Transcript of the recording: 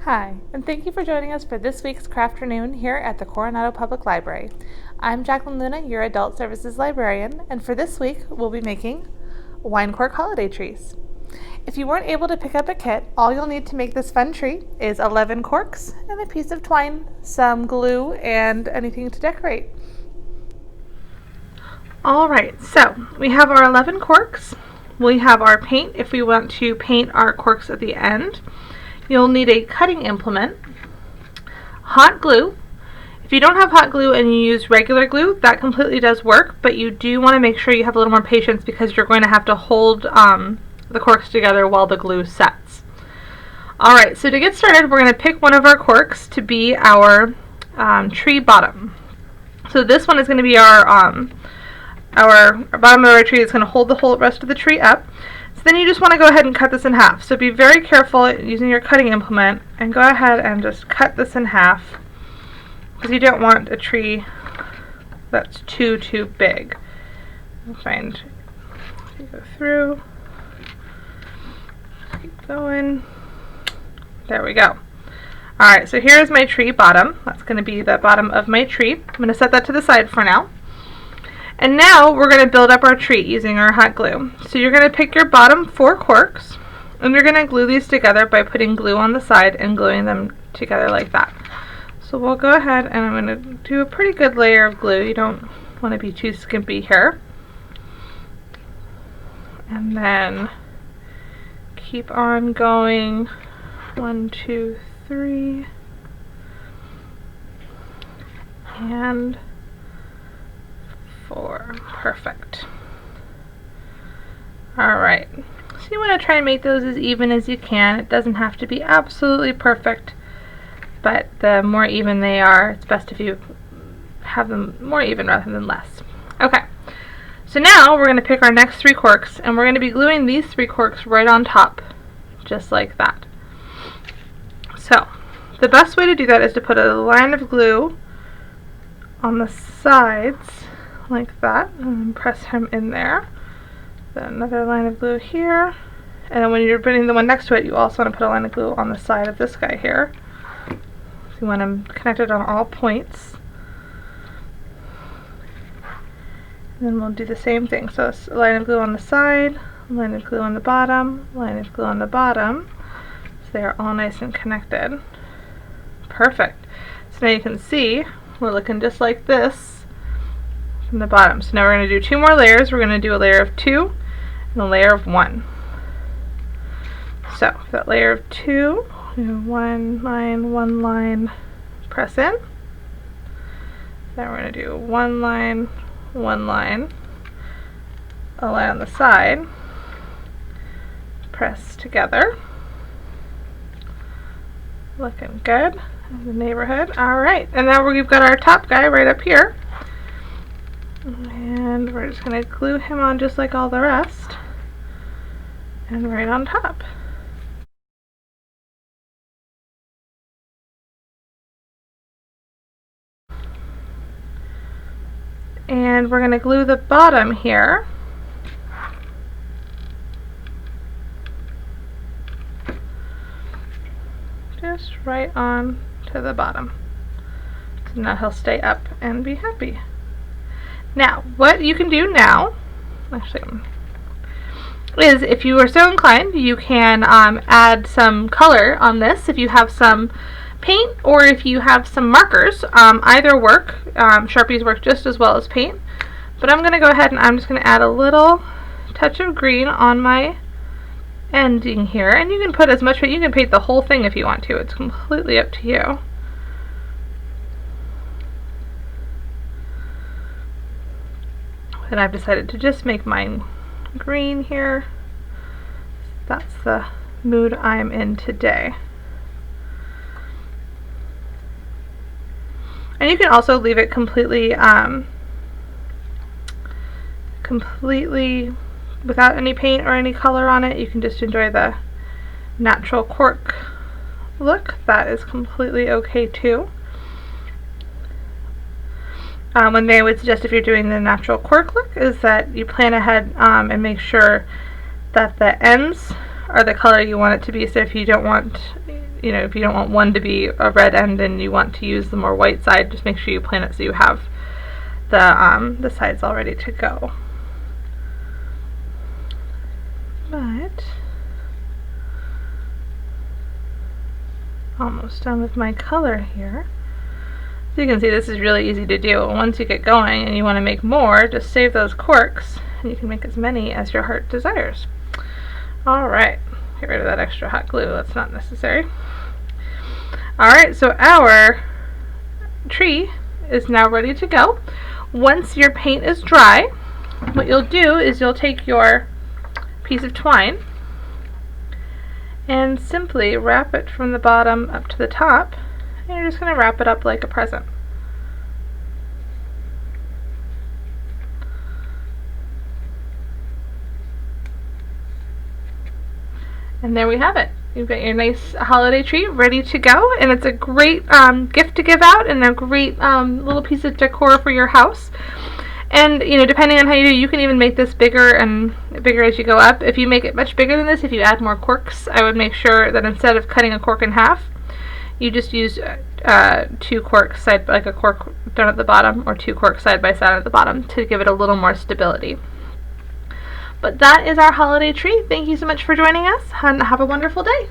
Hi, and thank you for joining us for this week's Crafternoon here at the Coronado Public Library. I'm Jacqueline Luna, your Adult Services Librarian, and for this week we'll be making wine cork holiday trees. If you weren't able to pick up a kit, all you'll need to make this fun tree is 11 corks and a piece of twine, some glue, and anything to decorate. Alright, so we have our 11 corks. We have our paint if we want to paint our corks at the end. You'll need a cutting implement, hot glue. If you don't have hot glue and you use regular glue, that completely does work, but you do want to make sure you have a little more patience because you're going to have to hold the corks together while the glue sets. Alright, so to get started, we're going to pick one of our corks to be our tree bottom. So this one is going to be our bottom of our tree. It's going to hold the whole rest of the tree up. Then you just want to go ahead and cut this in half. So be very careful using your cutting implement and go ahead and just cut this in half because you don't want a tree that's too big. You'll find you go through, keep going. There we go. Alright, so here's my tree bottom. That's going to be the bottom of my tree. I'm going to set that to the side for now. And now we're going to build up our tree using our hot glue. So you're going to pick your bottom 4 corks and you're going to glue these together by putting glue on the side and gluing them together like that. So we'll go ahead and I'm going to do a pretty good layer of glue. You don't want to be too skimpy here. And then keep on going. 1, 2, 3. And 4. Perfect. Alright, so you want to try and make those as even as you can. It doesn't have to be absolutely perfect, but the more even they are, it's best if you have them more even rather than less. Okay, so now we're going to pick our next 3 corks and we're going to be gluing these 3 corks right on top, just like that. So, the best way to do that is to put a line of glue on the sides like that and press him in there. Then another line of glue here, and then when you're putting the one next to it, you also want to put a line of glue on the side of this guy here. So you want them connected on all points. And then we'll do the same thing. So it's a line of glue on the side, a line of glue on the bottom, line of glue on the bottom. So they are all nice and connected. Perfect. So now you can see we're looking just like this from the bottom. So now we're going to do 2 more layers. We're going to do a layer of 2 and a layer of 1. So for that layer of 2, do 1 line, press in. Then we're going to do 1 line, a line on the side, press together. Looking good in the neighborhood. Alright, and now we've got our top guy right up here. And we're just going to glue him on just like all the rest. And right on top. And we're going to glue the bottom here. Just right on to the bottom. So now he'll stay up and be happy. Now, what you can do now, actually, is if you are so inclined, you can add some color on this. If you have some paint or if you have some markers, either work. Sharpies work just as well as paint. But I'm going to go ahead and I'm just going to add a little touch of green on my ending here. And you can put as much paint, you can paint the whole thing if you want to. It's completely up to you. And I've decided to just make mine green here. That's the mood I'm in today. And you can also leave it completely without any paint or any color on it. You can just enjoy the natural cork look. That is completely okay too. One thing I would suggest if you're doing the natural cork look is that you plan ahead and make sure that the ends are the color you want it to be. So if you don't want you know, if you don't want one to be a red end and you want to use the more white side, just make sure you plan it so you have the sides all ready to go. But almost done with my color here. So you can see this is really easy to do. Once you get going and you want to make more, just save those corks and you can make as many as your heart desires. Alright, get rid of that extra hot glue, that's not necessary. Alright, so our tree is now ready to go. Once your paint is dry, what you'll do is you'll take your piece of twine and simply wrap it from the bottom up to the top, and you're just going to wrap it up like a present. And there we have it. You've got your nice holiday tree ready to go, and it's a great gift to give out and a great little piece of decor for your house. And, you know, depending on how you do, you can even make this bigger and bigger as you go up. If you make it much bigger than this, if you add more corks, I would make sure that instead of cutting a cork in half, you just use 2 corks, like a cork down at the bottom, or 2 corks side by side at the bottom to give it a little more stability. But that is our holiday tree. Thank you so much for joining us, and have a wonderful day.